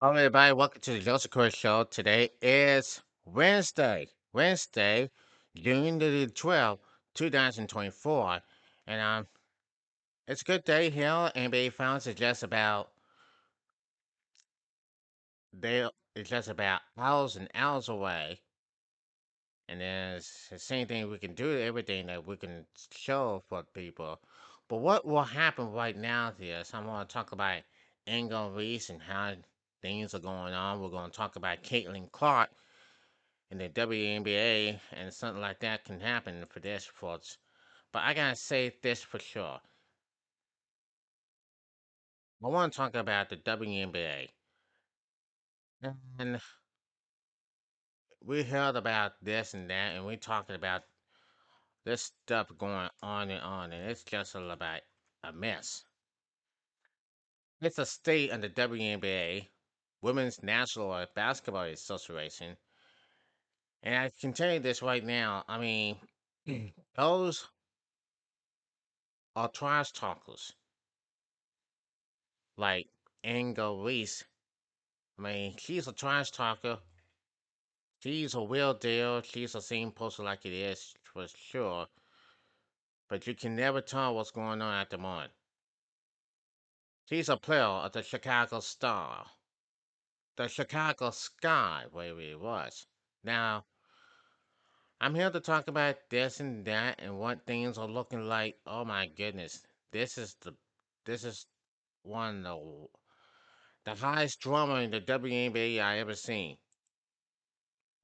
Hello, everybody. Welcome to the Joseph Court Show. Today is Wednesday, June the 12th, 2024. And it's a good day here. NBA Finals is just about it's just about hours and hours away. And then it's the same thing we can do, everything that we can show for people. But what will happen right now is I'm going to talk about Angel Reese and how things are going on. We're going to talk about Caitlin Clark in the WNBA, and something like that can happen for their sports. But I gotta say this for sure. I want to talk about the WNBA, and we heard about this and that, and we're talking about this stuff going on, and it's just all about a mess. It's a state on the WNBA, Women's National Basketball Association, and I can tell you this right now. I mean, those are trash talkers like Angel Reese. I mean, she's a trash talker. She's a real deal. She's a same person like it is for sure. But you can never tell what's going on at the moment. She's a player of the Chicago Star, the Chicago Sky, where it was. Now, I'm here to talk about this and that and what things are looking like. Oh my goodness, this is one of the highest drama in the WNBA I ever seen.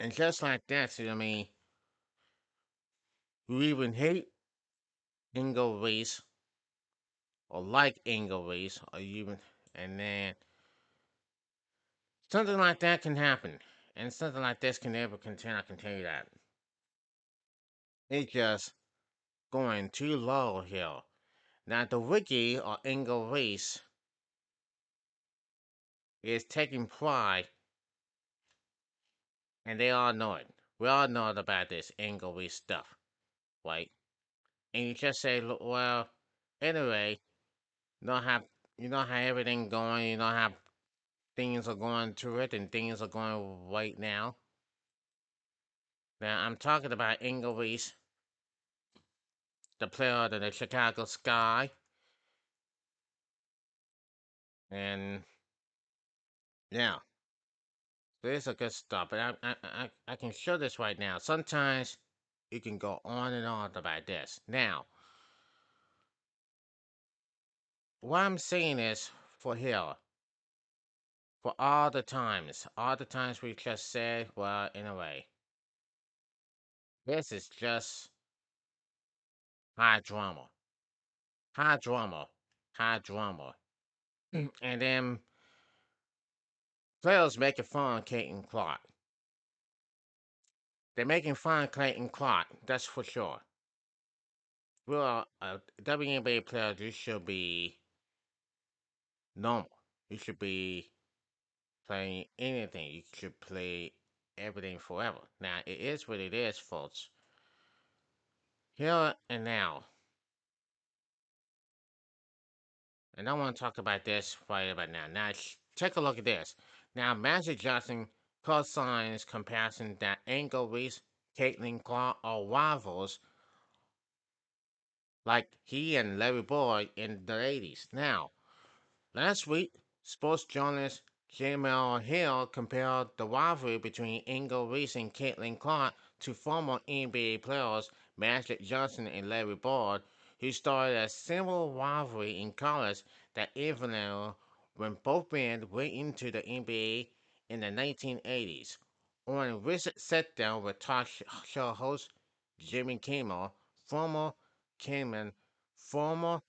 And just like that, see, I mean, you even hate Ingo Reese or like Ingo Reese or even, and then something like that can happen. And something like this can never continue. I can tell you that. It's just going too low here. Now, the wiki or Ingo Reese is taking pride, and they all know it. We all know about this Ingo Reese stuff, right? And you just say, "Look, well, anyway, you know how everything going, you know how things are going to it, and things are going right now." Now, I'm talking about Ingo Reese, the player of the Chicago Sky, and yeah, this is good stuff. But I can show this right now. Sometimes you can go on and on about this. Now, what I'm saying is for here, for all the times we just said, well, in a way, this is just high drama, high drama, high drama. And then players making fun of Kate and Clark. They're making fun of Clayton Clark, that's for sure. Well, a WNBA player, you should be normal. You should be playing anything. You should play everything forever. Now, it is what it is, folks. Here and now. And I want to talk about this right about now. Now, take a look at this. Now, Magic Johnson co-signs comparison that Angel Reese, Caitlin Clark are rivals like he and Larry Boyd in the 80s. Now, last week, sports journalist Jamel Hill compared the rivalry between Ingo Reese and Caitlin Clark to former NBA players Magic Johnson and Larry Bird, who started a similar rivalry in college that evolved when both men went into the NBA in the 1980s. On a recent sit-down with talk show host Jimmy Kimmel, former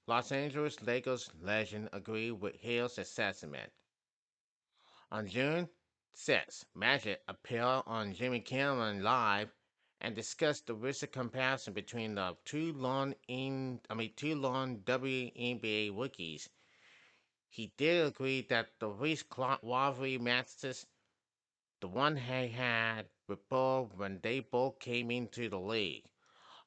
Los Angeles Lakers legend agreed with Hill's assessment. On June 6th, Magic appeared on Jimmy Kimmel Live and discussed the recent comparison between the two lone WNBA rookies. He did agree that the Reese Clark rivalry matches the one he had with Bull when they both came into the league.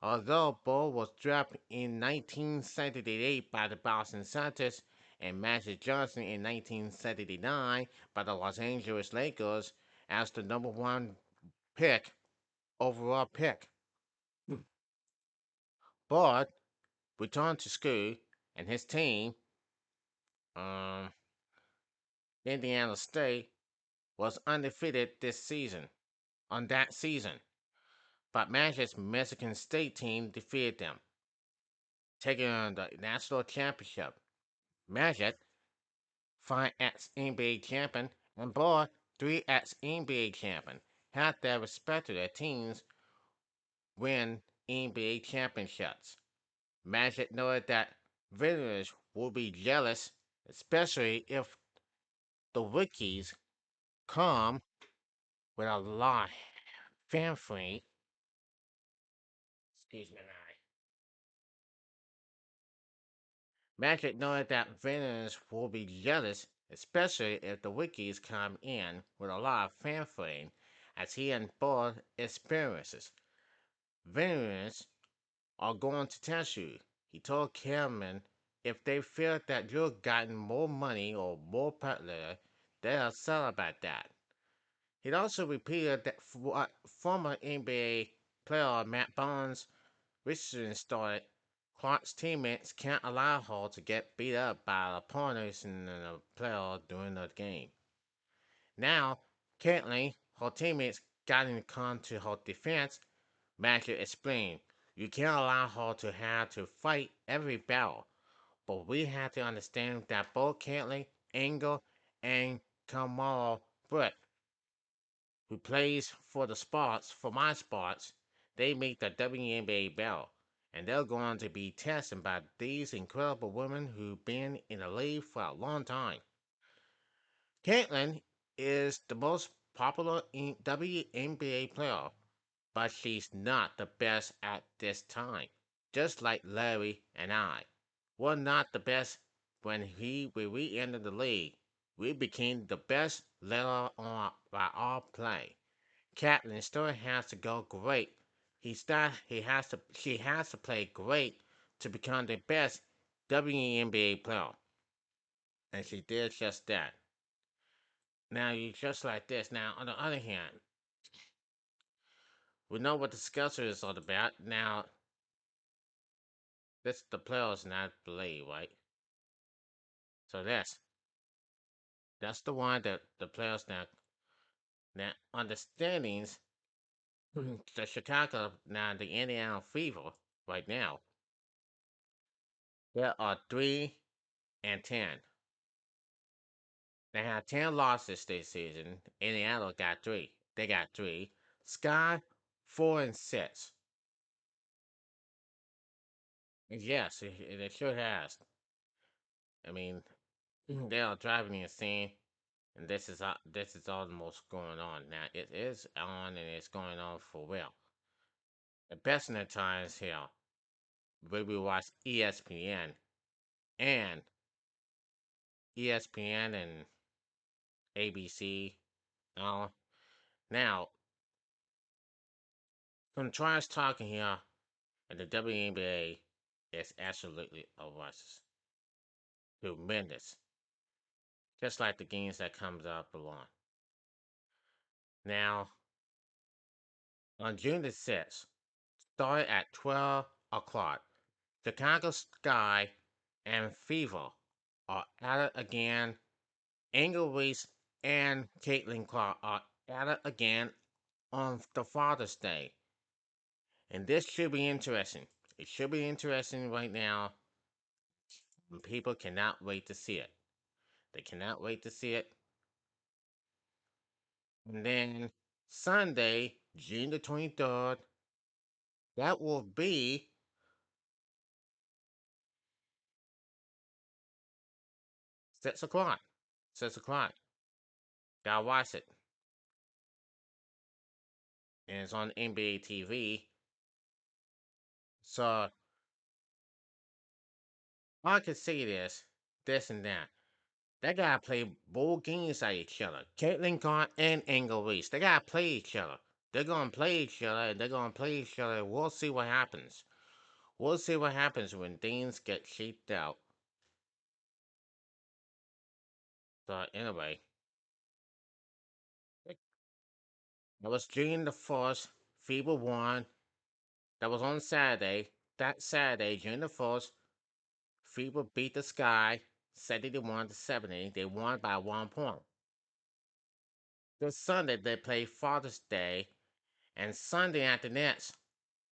Although Bull was drafted in 1978 by the Boston Celtics and Magic Johnson in 1979 by the Los Angeles Lakers as the number one pick, overall pick. But returned to school, and his team, um, Indiana State, was undefeated this season, on that season. But Magic's Mexican State team defeated them, taking on the national championship. Magic, 5x NBA champion, and Boyd, 3x NBA champion, had their respective teams win NBA championships. Magic noted that visitors will be jealous, especially if the wikis come with a lot of fanfare. Excuse me, now. Magic noted that visitors will be jealous, especially if the wikis come in with a lot of fanfare as he and Boyd experiences. Visitors are going to test you. He told Cameron if they feel that you've gotten more money or more popular, they'll celebrate that. He also repeated that what former NBA player Matt Barnes recently started, Clark's teammates can't allow her to get beat up by opponents and a player during the game. Now, Caitlin, her teammates got in come to her defense. Matthew explained, "You can't allow her to have to fight every battle, but we have to understand that both Caitlin, Engel, and Kamala Britt, who plays for the Sparks, for my Sparks, they make the WNBA belt, and they're going to be tested by these incredible women who've been in the league for a long time." Caitlin is the most popular WNBA player, but she's not the best at this time. Just like Larry and I. We're not the best when we entered the league. We became the best later on by our play. Catelyn still has to go great. She has to play great to become the best WNBA player. And she did just that. Now you just like this. Now on the other hand, we know what the schedule is all about. Now this the players not the league, right? So that's the one that the players now understandings the Chicago now the Indiana Fever right now. There are 3-10. They had 10 losses this season. Indiana got three. They got three. Sky 4-6. Yes, it sure has. I mean, they are driving me insane, and this is almost going on now. It is on, and it's going on for real. The best in the times here, where we watch and ESPN and ABC. Uh, Now, from trash talking here, and the WNBA is absolutely outrageous, tremendous, just like the games that comes up along. Now, on June the 6th, starting at 12 o'clock, Chicago Sky and Fever are at it again. Angel Reese and Caitlin Clark are at it again on the Father's Day. And this should be interesting. It should be interesting right now. And people cannot wait to see it. They cannot wait to see it. And then Sunday, June the 23rd, that will be 6 o'clock. 6 o'clock. Gotta watch it. And it's on NBA TV. So I could say this and that. They gotta play both games at each other. Caitlin Clark and Angel Reese. They gotta play each other. They're gonna play each other and they're gonna play each other. We'll see what happens. We'll see what happens when things get shaped out. So anyway, that was June the 1st, FIBA won. That was on Saturday. That Saturday, June the 1st, FIBA beat the Sky 71-70. They won by 1 point. This Sunday, they play Father's Day, and Sunday after next,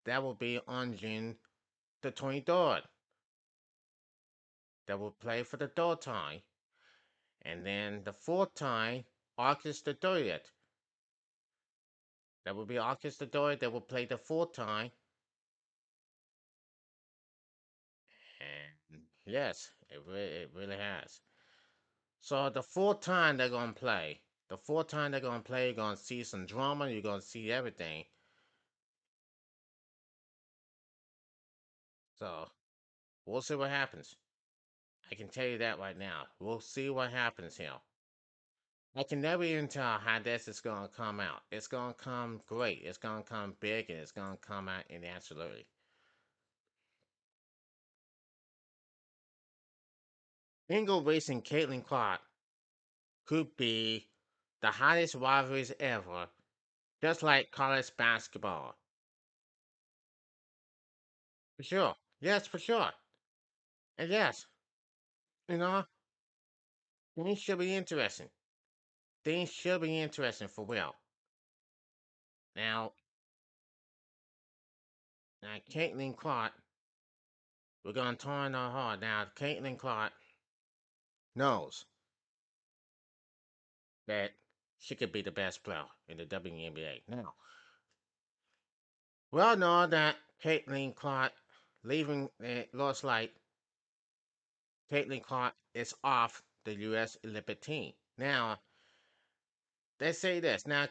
that will be on June the 23rd. That will play for the third time. And then the fourth time, August the 30th. That will be August the 30th. They will play the fourth time. And yes, it really has. So the fourth time they're gonna play, you're gonna see some drama, you're gonna see everything. So we'll see what happens. I can tell you that right now. We'll see what happens here. I can never even tell how this is gonna come out. It's gonna come great. It's gonna come big, and it's gonna come out in absolutely. Bingo Racing Caitlin Clark could be the hottest rivalries ever, just like college basketball. For sure. Yes, for sure. And yes, you know, things should be interesting. Things should be interesting for real. Now, Caitlin Clark, we're going to turn her hard. Now, Caitlin Clark knows that she could be the best player in the WNBA. Now, we all know that Caitlin Clark leaving looks like Caitlin Clark is off the U.S. Olympic team. Now, they say this. Now,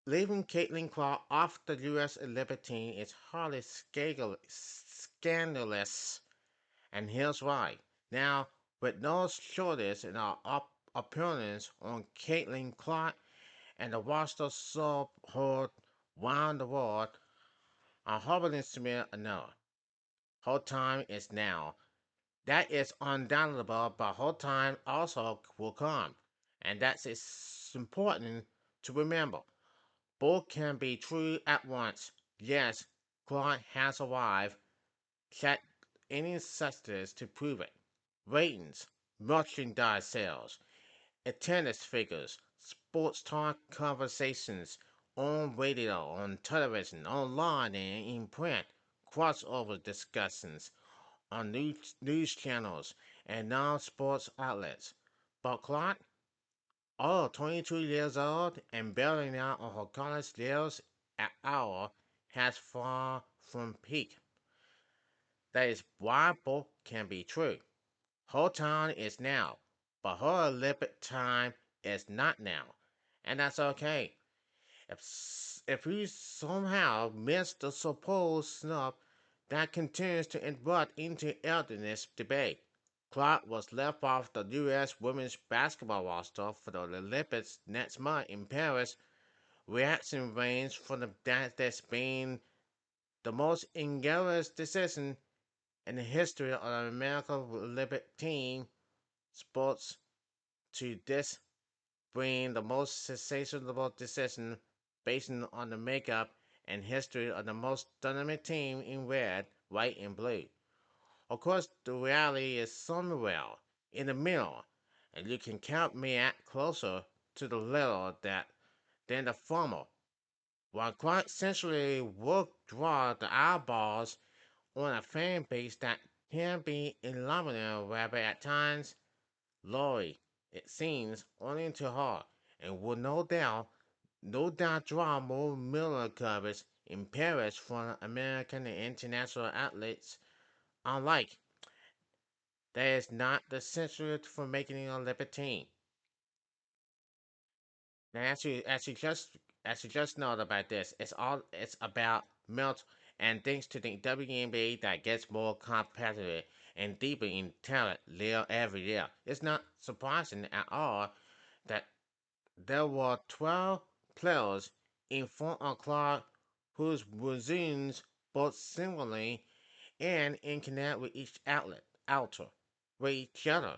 leaving Caitlin Clark off the U.S. Olympic team is hardly scandalous, and here's why. Now, with no shortage in our opponents on Caitlin Clark and the roster support round the world, our Harvard Smith no. Whole time is now. That is undoubtable, but whole time also will come. And that's important to remember. Both can be true at once. Yes, Clark has arrived. Check any success to prove it. Ratings, merchandise sales, attendance figures, sports talk conversations on radio, on television, online, and in print, crossover discussions on news channels and non-sports outlets. But Clark, 22 years old and barely out on her college years at hour, has far from peak. That is why both can be true. Her time is now, but her Olympic time is not now, and that's okay. If we somehow miss the supposed snub that continues to erupt into elderliness debate, Clark was left off the U.S. women's basketball roster for the Olympics next month in Paris. Reaction range from that that's been the most egregious decision in the history of the American Olympic team sports to this being the most sensational decision based on the makeup and history of the most dynamic team in red, white, and blue. Of course, the reality is somewhere in the middle, and you can count me at closer to the letter that than the former. While quite essentially will draw the eyeballs on a fan base that can be illuminated rather at times, Lori, it seems, only to her, and will no doubt draw more Miller coverage in Paris from American and international outlets. Unlike that is not the central for making an Olympic team. Now, as you just know about this, it's about melt and thanks to the WNBA that gets more competitive and deeper in talent year every year. It's not surprising at all that there were 12 players in front of Clark whose resumes both similarly and in connect with each outlet, outer, with each other.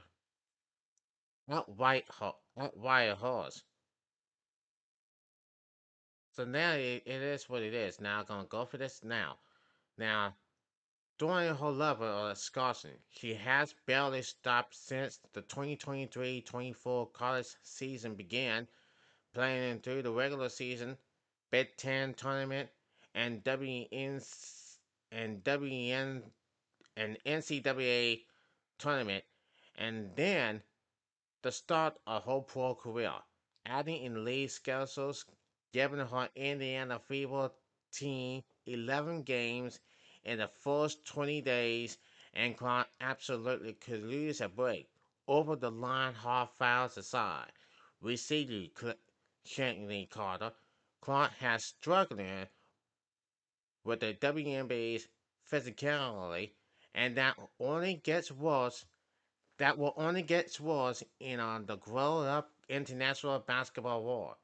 White horse. So now it is what it is. Now I'm gonna go for this now. Now, during her level of discussion, she has barely stopped since the 2023-24 college season began, playing through the regular season, Big Ten tournament, and WN and NCAA tournament, and then the start of her pro career, adding in league schedules, giving her Indiana Fever team 11 games in the first 20 days, and Clark absolutely could lose a break. Over the line, hard fouls aside, we see you, Shankley Carter. Clark has struggling with the WNBA's physicality, and that will only get worse in the grown up international basketball war.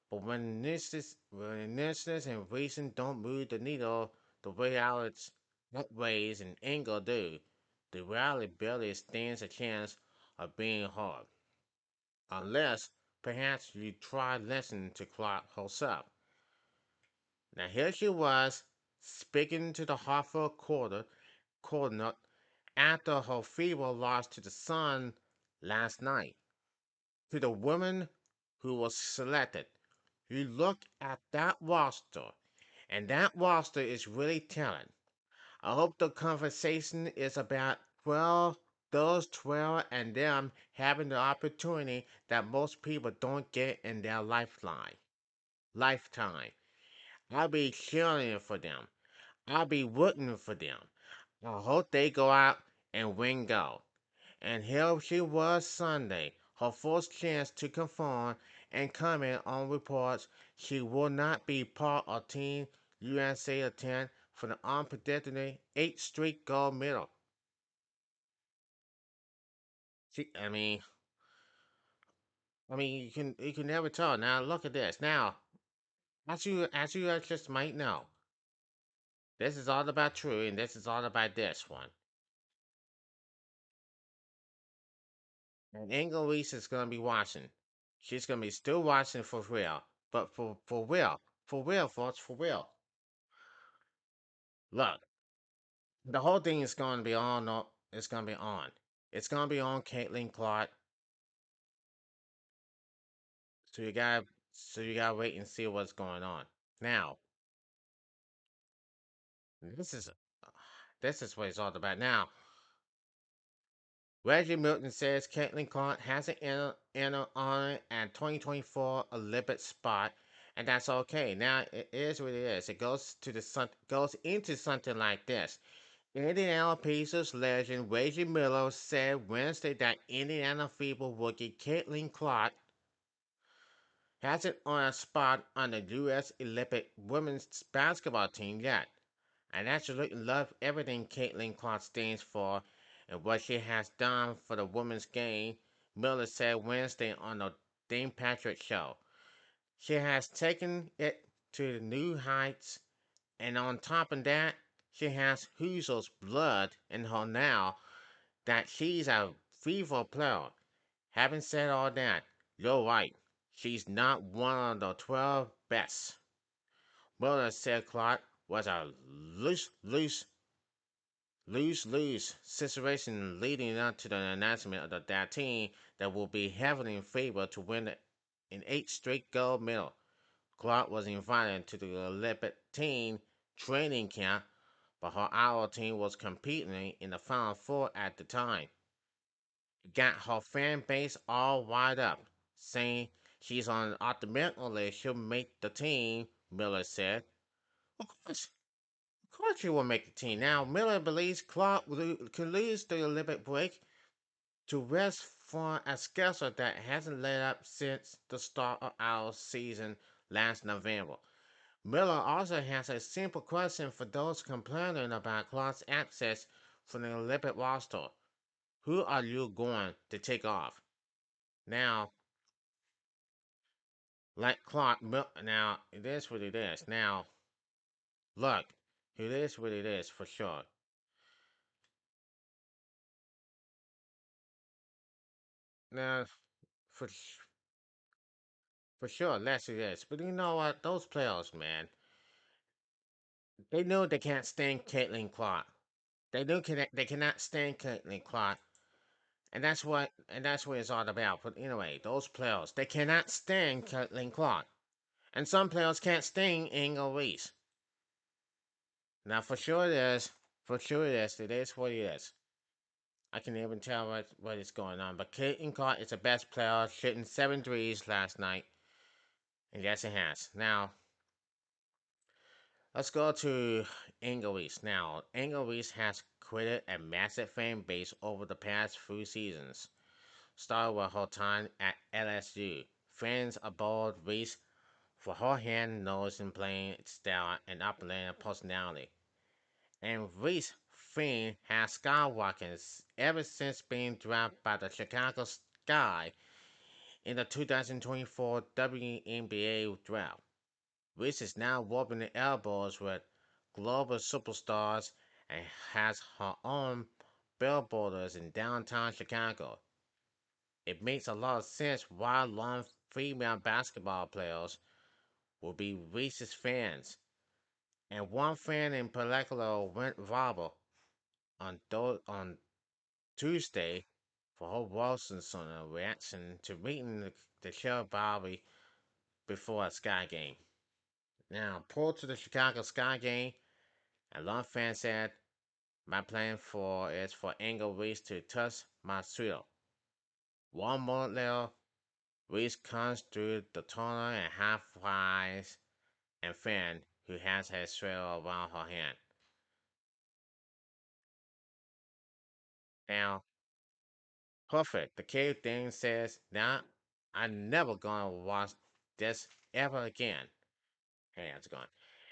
But when initiatives and reason don't move the needle the way Alex Ways and Engel do, the rally barely stands a chance of being heard. Unless, perhaps, you try listening to Clark herself. Now here she was, speaking to the Hartford Coordinate after her feeble loss to the Sun last night. To the woman who was selected. You look at that roster, and that roster is really telling. I hope the conversation is about 12, those 12 and them having the opportunity that most people don't get in their lifetime. I'll be cheering for them. I'll be rooting for them. I hope they go out and win gold. And here she was Sunday, her first chance to confirm and comment on reports she will not be part of Team USA attempt for the unpredictable eighth straight gold medal. She, I mean, you can never tell. Now look at this. Now, as you just might know, this is all about True, and this is all about this one. And Angel Reese is gonna be watching. She's gonna be still watching for real, but for real, folks, for real. Look, the whole thing is going to be on. It's going to be on. It's going to be on Caitlin Clark. So you gotta wait and see what's going on. Now, this is this is what it's all about. Now, Reggie Milton says Caitlin Clark hasn't entered on at 2024 Olympic spot, and that's okay. Now it is what it is. It goes into something like this. Indiana Pacers legend Reggie Miller said Wednesday that Indiana Fever rookie Caitlin Clark hasn't earned a spot on the U.S. Olympic women's basketball team yet. I absolutely love everything Caitlin Clark stands for and what she has done for the women's game, Miller said Wednesday on the Dane Patrick Show. She has taken it to new heights, and on top of that, she has Hoozle's blood in her now that she's a fever player. Having said all that, you're right. She's not one of the 12 best. Miller said Clark was a lose situation leading up to the announcement of that team that will be heavily in favor to win an eighth straight gold medal. Clark was invited to the Olympic team training camp, but her our team was competing in the Final Four at the time. It got her fan base all wired up, saying she's on ultimately she'll make the team, Miller said. Of course, of course she will make the team. Now, Miller believes Clark could lose the Olympic break to rest for a schedule that hasn't let up since the start of our season last November. Miller also has a simple question for those complaining about Clark's access for the Olympic roster. Who are you going to take off? Now, like now, it is what it is. Now, look, it is what it is for sure. Now, for sure, less it is. But you know what? Those players, man, they know they can't stand Caitlin Clark. They cannot stand Caitlin Clark, and that's what it's all about. But anyway, those players, they cannot stand Caitlin Clark, and some players can't stand Angel Reese. Now, for sure it is. For sure it is. It is what it is. I can even tell what is going on. But Caitlin Clark is the best player, shooting 7 threes last night, and yes, it has. Now, let's go to Angel Reese. Now, Angel Reese has created a massive fan base over the past few seasons. Started with her time at LSU. Fans adored Reese for her hand, nose, and playing style and upland personality. And Reese fame has skyrocketed ever since being drafted by the Chicago Sky in the 2024 WNBA draft. Reese is now rubbing elbows with global superstars and has her own billboards in downtown Chicago. It makes a lot of sense why long female basketball players will be Reese's fans. And one fan in particular went viral on Tuesday for her Wilson reaction to meeting the show Bobby before a Sky game. Now, pulled to the Chicago Sky game, a long fan said, "My plan for is for Angel Reese to touch my thrill." 1 moment later, Reese comes through the tunnel and half flies and fan who has her thrill around her hand. Now, perfect. The kid thing says, "Now, I'm never gonna watch this ever again." Hey, how's it going?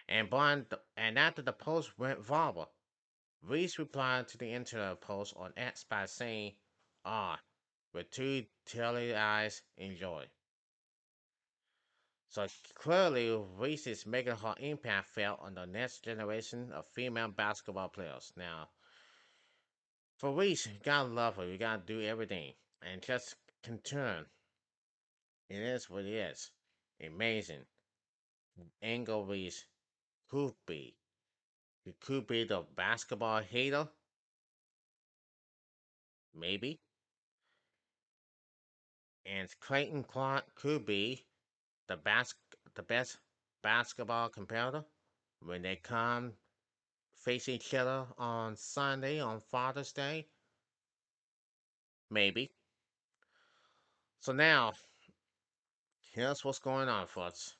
And after the post went viral, Reese replied to the internet post on X by saying, "Ah, with two teary eyes, enjoy." So clearly, Reese is making her impact felt on the next generation of female basketball players. Now, for Reese, you gotta love her. You gotta do everything and just continue. It is what it is. Amazing. Angel Reese could be. He could be the basketball hater, maybe. And Clayton Clark could be the the best basketball competitor when they come face each other on Sunday on Father's Day, maybe. So now, here's what's going on, folks.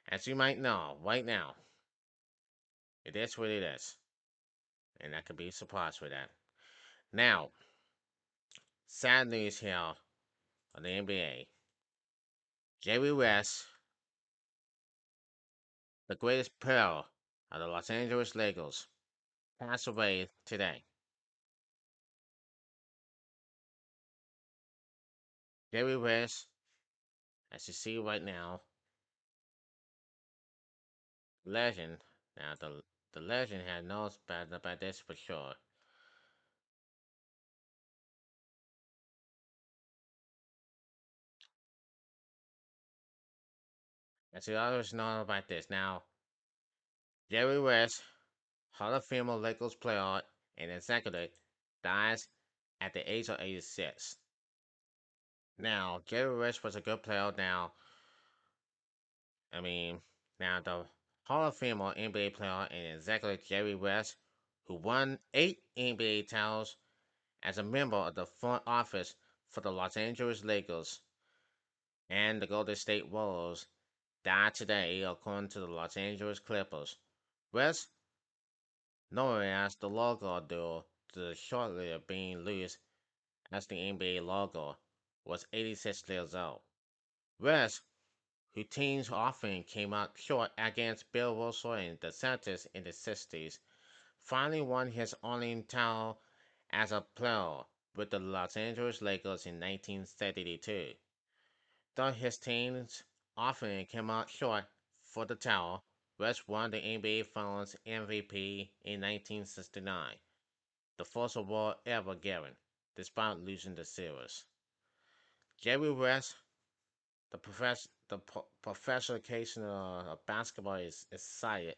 As you might know, right now, it is what it is, and I could be surprised with that. Now, sad news here on the NBA. Jerry West, the greatest player of the Los Angeles Lakers, passed away today. Jerry West, as you see right now, legend. Now, the legend had knows about this for sure. As you always know about this. Now, Jerry West, Hall of Famer Lakers player and executive, dies at the age of 86. Now, Jerry West was a good player. Now, I mean, now the Hall of Famer NBA player and executive Jerry West, who won 8 NBA titles as a member of the front office for the Los Angeles Lakers and the Golden State Warriors, died today, according to the Los Angeles Clippers. West, known as the logo duo to the shortly being used as the NBA logo, was 86 years old. West, whose teams often came out short against Bill Russell and the Celtics in the 60s, finally won his only title as a player with the Los Angeles Lakers in 1972. Though his teams often came out short for the title, West won the NBA Finals MVP in 1969, the first award ever given, despite losing the series. Jerry West, the professionalization of basketball is excited,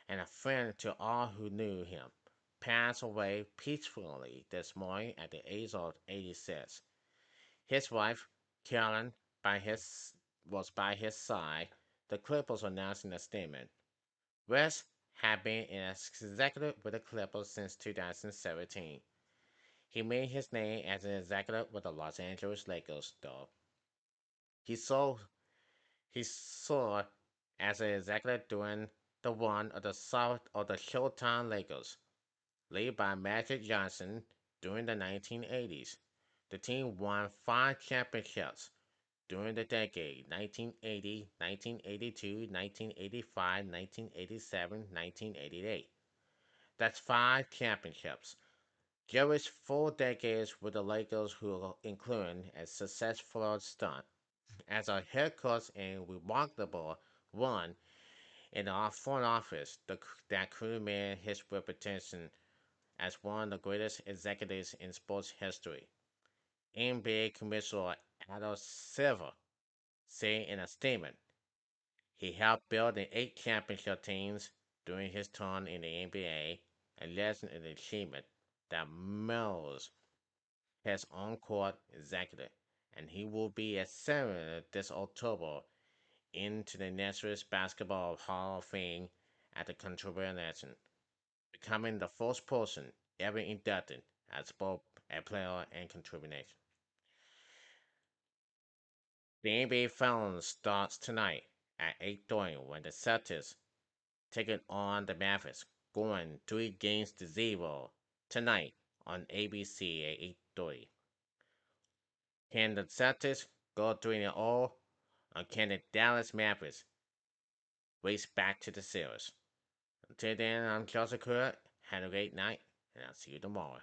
and a friend to all who knew him, passed away peacefully this morning at the age of 86. His wife, Carolyn, by his was by his side. The Clippers announced in a statement. West had been an executive with the Clippers since 2017. He made his name as an executive with the Los Angeles Lakers, though. He saw he saw as an executive during the run of the South of the Showtime Lakers, led by Magic Johnson during the 1980s. The team won 5 championships during the decade 1980, 1982, 1985, 1987, 1988. That's 5 championships. Jerry's 4 decades with the Lakers will include a successful stunt as a head coach and remarkable run in our front office that could made his reputation as one of the greatest executives in sports history. NBA Commissioner Adam Silver said in a statement, he helped build the 8 championship teams during his time in the NBA, a lesson in achievement that mirrors his on-court executive, and he will be accepted this October into the National Basketball Hall of Fame at the Controversial, becoming the first person ever inducted as both a player and contributor. The NBA Finals starts tonight at 8:30 when the Celtics take it on the Mavericks, going 3 games to 0 tonight on ABC at 8:30. Can the Celtics go 3-0, or can the Dallas Mavericks race back to the series? Until then, I'm Joseph Crudup. Have a great night, and I'll see you tomorrow.